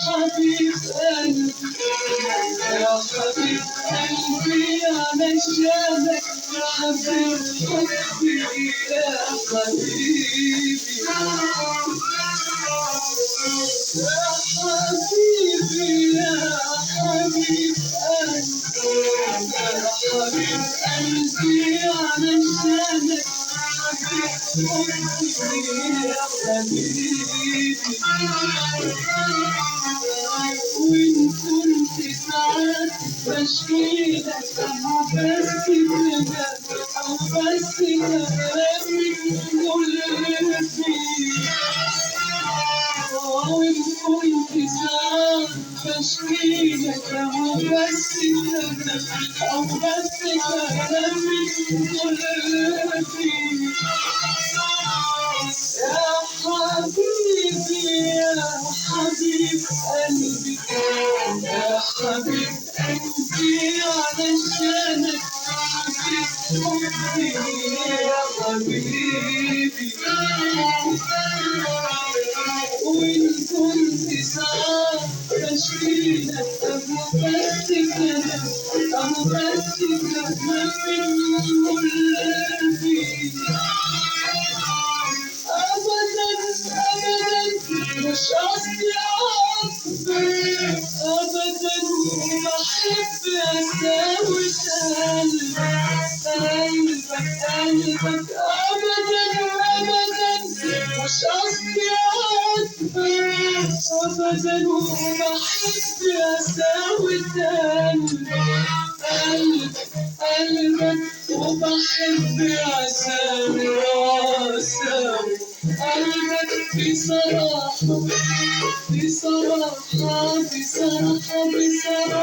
حبيب قلبي يا حبيب قلبي علشانك حبيب حبي يا حبيبي يا حبيبي يا حبيب قلبي يا حبيب قلبي علشانك حبيب حبي يا حبيبي وإن كنت ساعات بشكيلك بس كده أو بس كلامي كل فيه وإن كنت ساعات بشكيلك أو بس كده أو بس كلامي كل فيه يا حبيبي يا حبيب قلبي يا حبيب قلبي علشانك حبيب حبي يا حبيبي وإن كنت ساعات بشكيلك أبو بس كده أبو بس كده من كل قلبي أبداً أبداً مش قصدي أعصبك أبداً بحب أساوي قلبك أبداً أبداً مش قصدي أعصبك أبداً بحب أساوي قلبك وبحب أساوي قلبك بصراحة بصراحة بصراحة بصراحة